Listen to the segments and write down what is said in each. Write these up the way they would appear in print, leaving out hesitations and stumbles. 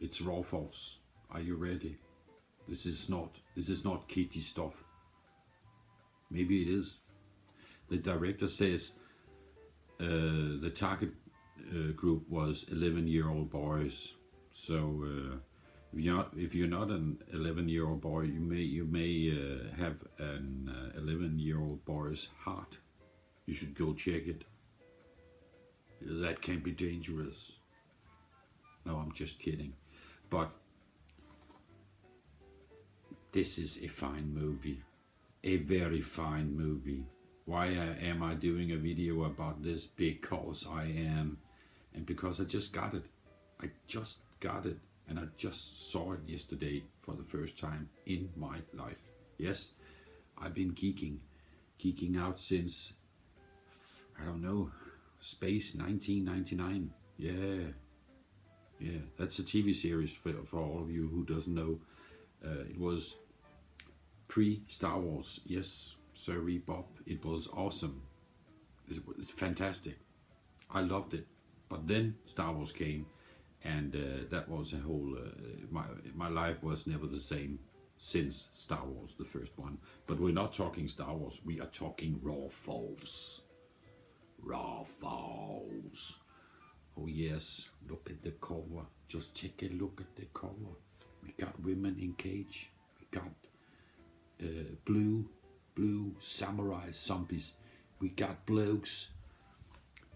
It's raw force. Are you ready? This is not kitty stuff. Maybe it is. The director says the target group was 11-year-old boys. So if you're not an 11-year-old boy, you may have an 11-year-old boy's heart. You should go check it. That can be dangerous. No, I'm just kidding. But this is a fine movie. A very fine movie. Why am I doing a video about this? Because I am. And because I just got it. I just got it. And I just saw it yesterday for the first time in my life. Yes, I've been geeking out since, I don't know, Space 1999. Yeah, that's a TV series for all of you who doesn't know. It was pre-Star Wars. Yes, sorry, Bob. It was awesome. It's fantastic. I loved it. But then Star Wars came, and that was a whole. My life was never the same since Star Wars, the first one. But we're not talking Star Wars. We are talking raw force. Raw force. Oh yes, look at the cover. Just take a look at the cover. We got women in cage. We got blue samurai zombies. We got blokes.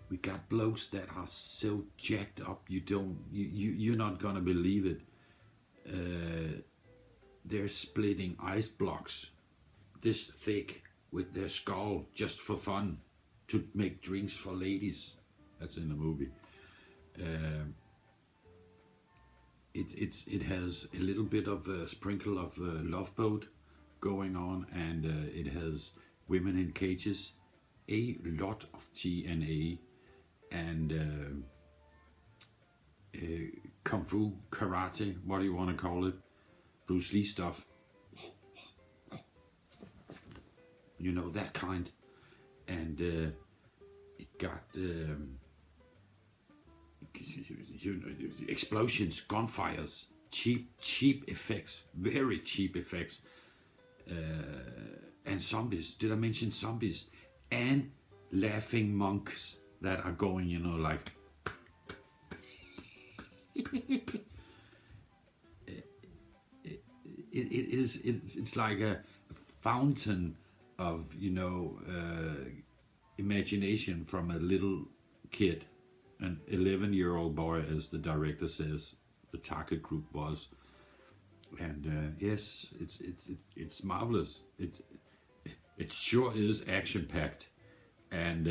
We got blokes that are so jacked up you're not gonna believe it. They're splitting ice blocks this thick with their skull just for fun to make drinks for ladies. That's in the movie. It has a little bit of a sprinkle of Love Boat going on, and it has women in cages, a lot of TNA, and kung fu, karate, what do you want to call it, Bruce Lee stuff, you know, that kind. And it got explosions, gunfires, cheap effects, very cheap effects, and zombies. Did I mention zombies? And laughing monks that are going, you know, like it's like a fountain of, you know, imagination from a little kid, an 11-year-old boy, as the director says the target group was. And yes, it's marvelous. It sure is action packed, and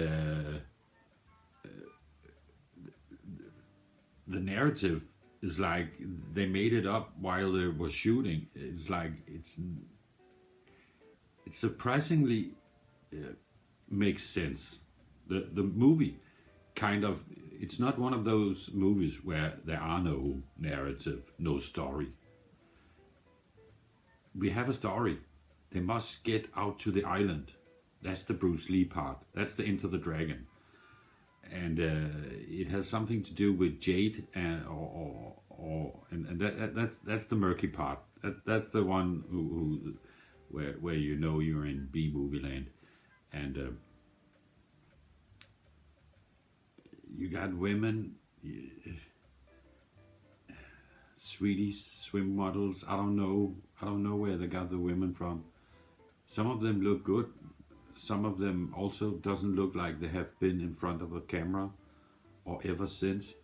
the narrative is like they made it up while they were shooting. It's like it's surprisingly makes sense. The movie kind of, it's not one of those movies where there are no narrative, no story. We have a story. They must get out to the island. That's the Bruce Lee part. That's the Enter the Dragon. And it has something to do with Jade, and that's the murky part. That's the one who where you know you're in B movie land, and you got women, Swedish swim models. I don't know where they got the women from. Some of them look good. Some of them also doesn't look like they have been in front of a camera or ever since.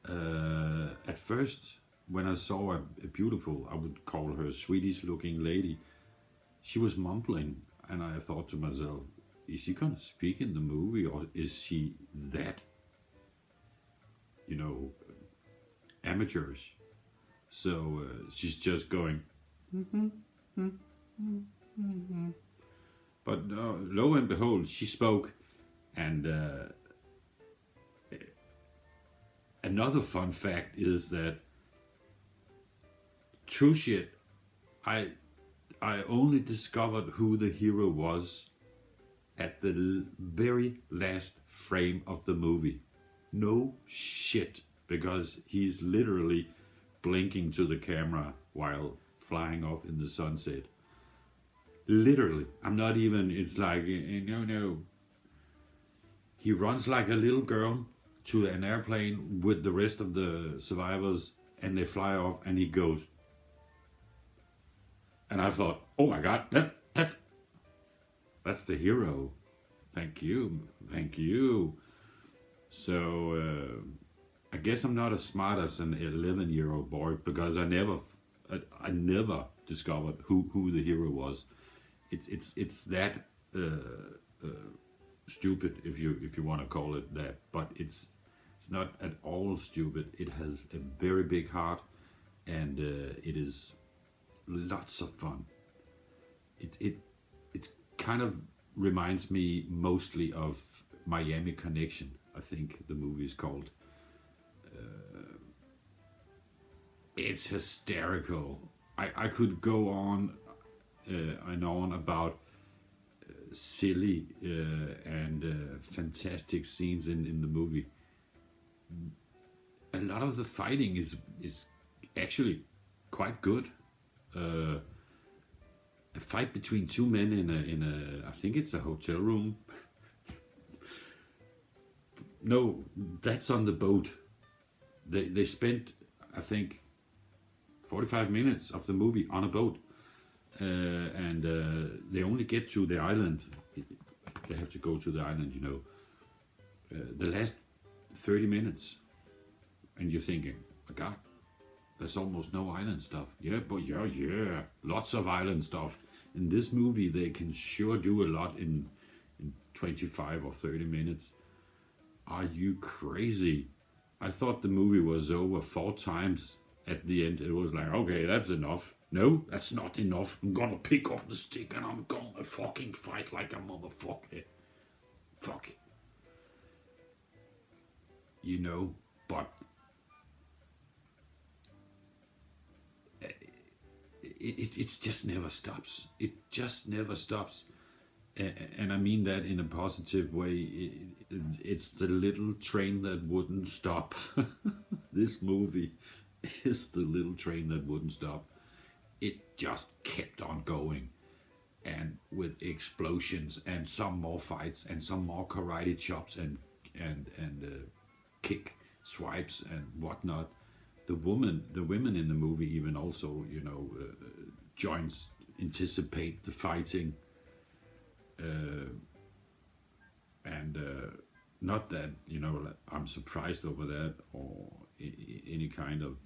At first, when I saw a beautiful, I would call her Swedish looking lady, she was mumbling, and I thought to myself, is she gonna speak in the movie, or is she that, you know, amateurish? So she's just going, But lo and behold, she spoke, and another fun fact is that, true shit, I only discovered who the hero was at the very last frame of the movie. No shit, because he's literally blinking to the camera while flying off in the sunset. Literally, I'm not even, it's like, no. He runs like a little girl to an airplane with the rest of the survivors, and they fly off, and he goes. And I thought, oh my God, that's the hero. Thank you. So I guess I'm not as smart as an 11-year-old boy, because I never discovered who the hero was. It's that stupid, if you want to call it that, but it's not at all stupid. It has a very big heart, and it is lots of fun. It kind of reminds me mostly of Miami Connection, I think the movie is called. It's hysterical. I could go on and on about silly and fantastic scenes in the movie. A lot of the fighting is actually quite good. A fight between two men in a I think it's a hotel room. No, that's on the boat. They spent, I think, 45 minutes of the movie on a boat, and they only get to the island. They have to go to the island, the last 30 minutes, and you're thinking, oh God, there's almost no island stuff. Yeah, but yeah, lots of island stuff. In this movie, they can sure do a lot in 25 or 30 minutes. Are you crazy? I thought the movie was over 4 times. At the end, it was like, okay, that's enough. No, that's not enough. I'm gonna pick up the stick and I'm gonna fucking fight like a motherfucker. Fuck. But it just never stops. It just never stops. And I mean that in a positive way. It's the little train that wouldn't stop. This movie is the little train that wouldn't stop. It just kept on going, and with explosions and some more fights and some more karate chops and kick swipes and whatnot. The women in the movie even also joins, anticipate the fighting, and not that I'm surprised over that or any kind of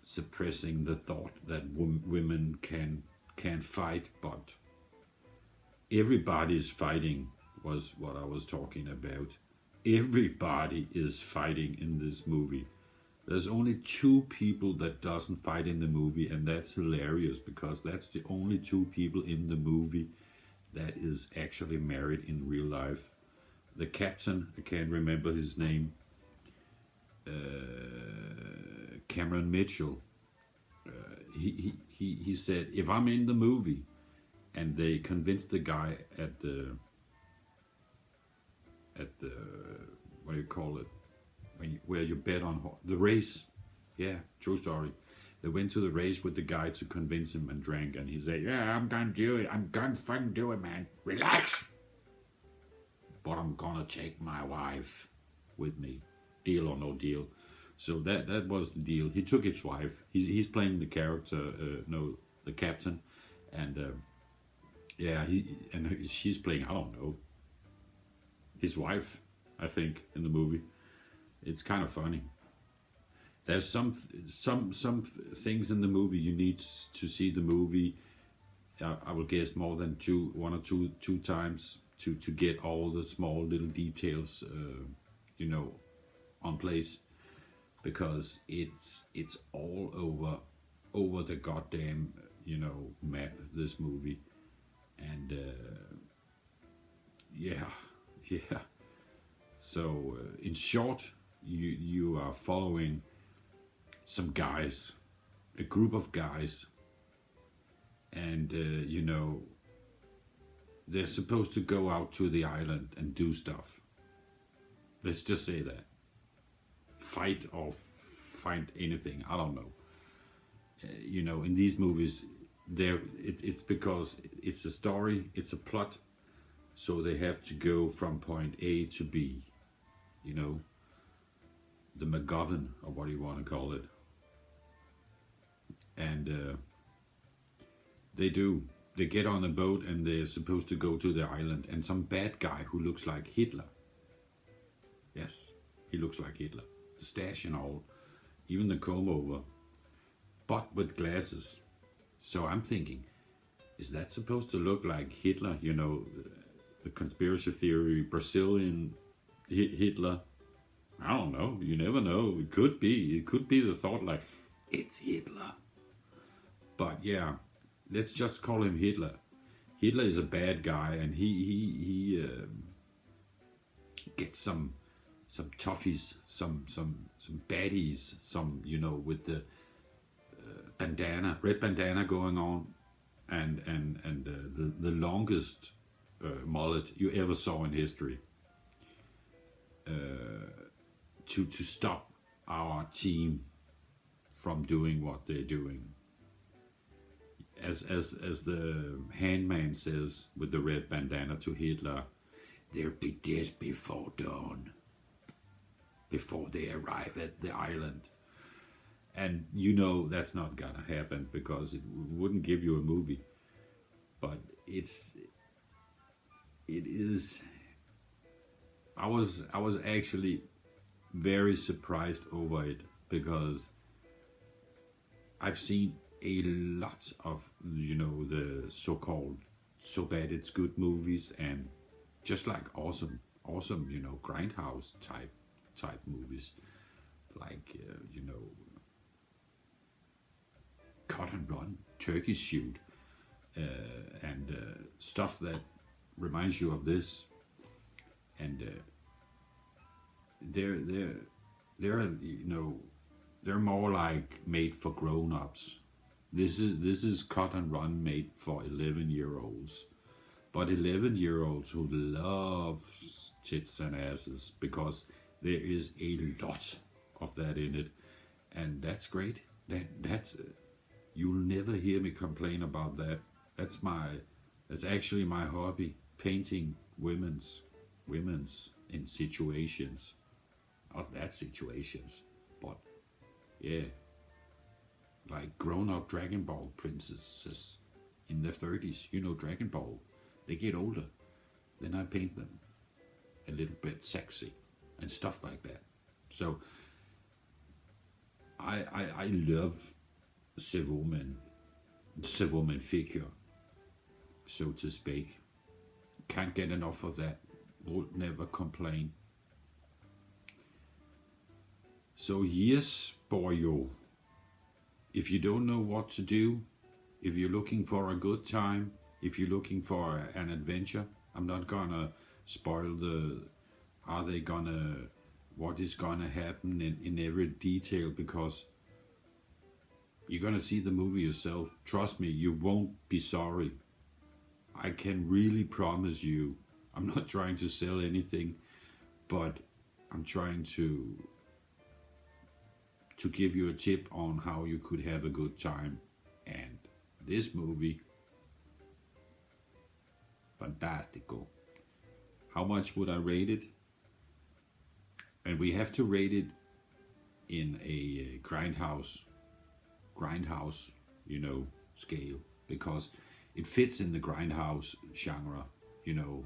suppressing the thought that women can fight, but everybody's fighting was what I was talking about. Everybody is fighting in this movie. There's only 2 people that doesn't fight in the movie, and that's hilarious because that's the only 2 people in the movie that is actually married in real life. The captain, I can't remember his name, Cameron Mitchell. He said, if I'm in the movie, and they convinced the guy at the what do you call it, where you bet on the race. Yeah, true story. They went to the race with the guy to convince him and drank, and he said, yeah, I'm gonna do it. I'm gonna fucking do it, man. Relax. But I'm gonna take my wife with me. Deal or no deal. So that was the deal. He took his wife. He's playing the character, the captain, and she's playing, I don't know, his wife, I think, in the movie. It's kind of funny. There's some things in the movie you need to see the movie. I will guess more than 1 or 2 times to get all the small little details, on place, because it's all over the goddamn map, this movie, and yeah. So in short, you are following some guys, a group of guys, and they're supposed to go out to the island and do stuff. Let's just say that. fight or find anything. I don't know. You know, in these movies, it's because it's a story, it's a plot, so they have to go from point A to B. You know, the MacGuffin, or what you want to call it. And they do. They get on a boat and they're supposed to go to the island, and some bad guy who looks like Hitler. Yes, he looks like Hitler. The stash and all, even the comb over, but with glasses. So I'm thinking, is that supposed to look like Hitler? You know, the conspiracy theory, Brazilian Hitler. I don't know. You never know. It could be. It could be the thought like, it's Hitler. But yeah, let's just call him Hitler. Hitler is a bad guy, and he gets some toughies, some baddies, some, you know, with the bandana, red bandana going on, and the longest mullet you ever saw in history. To stop our team from doing what they're doing. As the handman says with the red bandana to Hitler, they'll be dead before dawn, before they arrive at the island. And you know that's not gonna happen, because it wouldn't give you a movie. But it is. I was actually very surprised over it, because I've seen a lot of, you know, the so-called so bad it's good movies, and just like awesome, you know, Grindhouse type movies, like you know, cut and run, turkey shoot, and stuff that reminds you of this. And they're you know, they're more like made for grown-ups. This is cut and run made for 11-year-olds, but 11-year-olds who love tits and asses, because there is a lot of that in it, and that's great. That's you'll never hear me complain about that. That's actually my hobby, painting women's in situations, not that situations, but yeah, like grown-up Dragon Ball princesses in their 30s. You know, Dragon Ball, they get older, then I paint them a little bit sexy and stuff like that. So I love the woman figure, so to speak. Can't get enough of that. Would never complain. So yes, boyo, if you don't know what to do, if you're looking for a good time, if you're looking for an adventure, I'm not gonna spoil what is gonna happen in every detail, because you're gonna see the movie yourself. Trust me, you won't be sorry. I can really promise you. I'm not trying to sell anything, but I'm trying to give you a tip on how you could have a good time. And this movie, fantastico. How much would I rate it? And we have to rate it in a Grindhouse, you know, scale, because it fits in the Grindhouse genre, you know,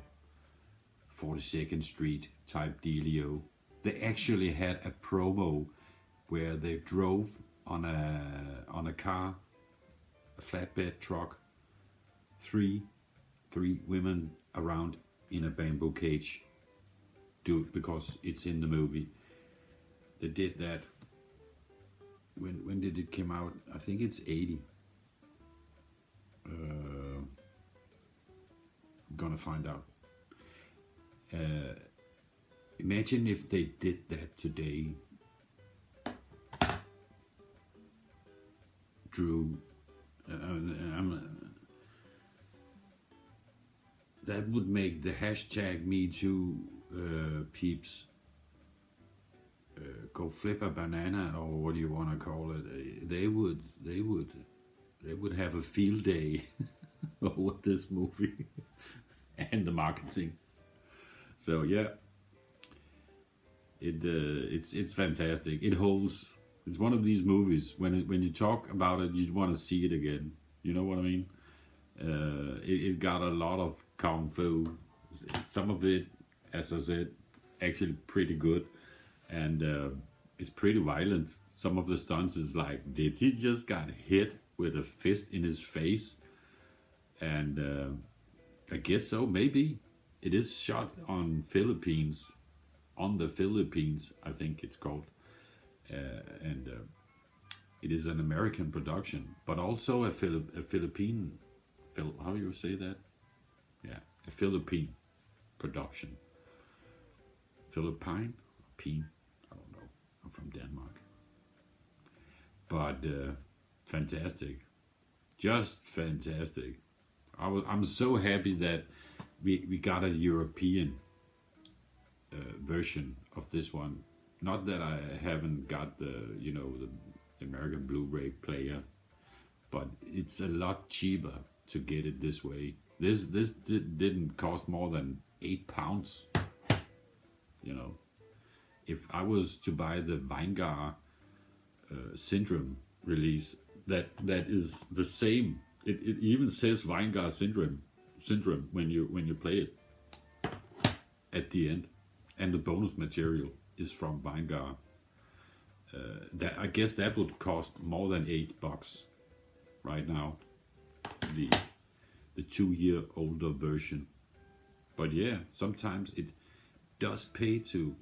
42nd Street type dealio. They actually had a promo where they drove on a car, a flatbed truck, three women around in a bamboo cage. Because it's in the movie. They did that. When did it come out? I think it's 80. I'm gonna find out. Imagine if they did that today. Drew, that would make the hashtag #MeToo peeps go flip a banana, or what do you want to call it, they would have a field day over this movie and the marketing. So yeah, it's fantastic. It holds. It's one of these movies when you talk about it, you want to see it again. You know what I mean? It got a lot of kung fu. Some of it, as I said, actually pretty good, and it's pretty violent. Some of the stunts is like, did he just got hit with a fist in his face? And I guess so. Maybe it is shot on the Philippines, I think it's called, and it is an American production, but also a Philippine. How do you say that? Yeah, a Philippine production. Philippine? I don't know. I'm from Denmark. But fantastic. Just fantastic. I'm so happy that we got a European version of this one. Not that I haven't got the American Blu-ray player, but it's a lot cheaper to get it this way. This didn't cost more than £8. If I was to buy the Weingart Syndrome release, that is the same. It even says Weingart Syndrome when you play it at the end, and the bonus material is from Weingart. That I guess that would cost more than $8 right now. The 2-year-older version. But yeah, sometimes it does pay to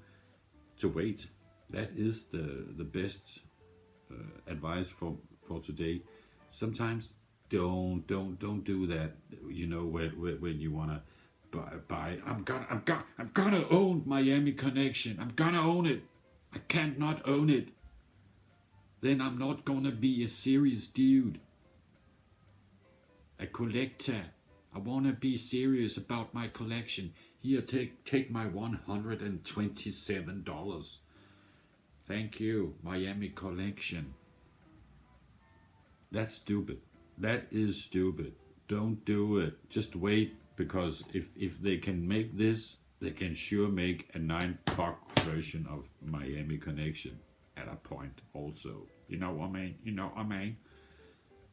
wait. That is the best advice for today. Sometimes don't do that. When you wanna buy. I'm gonna own Miami Connection. I'm gonna own it. I can't not own it. Then I'm not gonna be a serious dude. A collector. I wanna be serious about my collection. Here, take my $127. Thank you, Miami Collection. That's stupid. That is stupid. Don't do it. Just wait, because if they can make this, they can sure make a $9 version of Miami Connection at a point also. You know what I mean?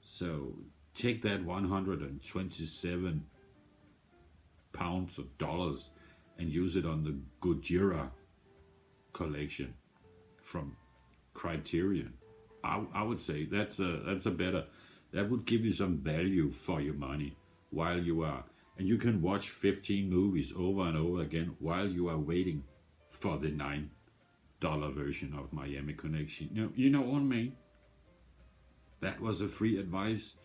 So take that 127 pounds of dollars and use it on the Gojira collection from Criterion. I would say that's a better, that would give you some value for your money while you are, and you can watch 15 movies over and over again while you are waiting for the $9 version of Miami Connection. You know what I mean? That was a free advice,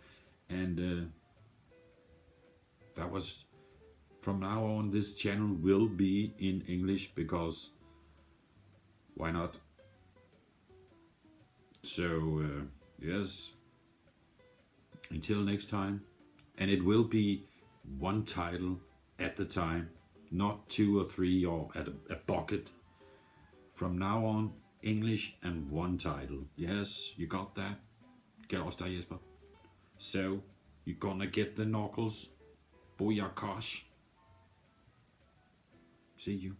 and that was, from now on, this channel will be in English, because why not? So yes, until next time, and it will be one title at the time, not 2 or 3 or at a bucket. From now on, English and one title. Yes, you got that? Get oss der, Jesper. So, you're gonna get the knuckles. Booyakash. See you.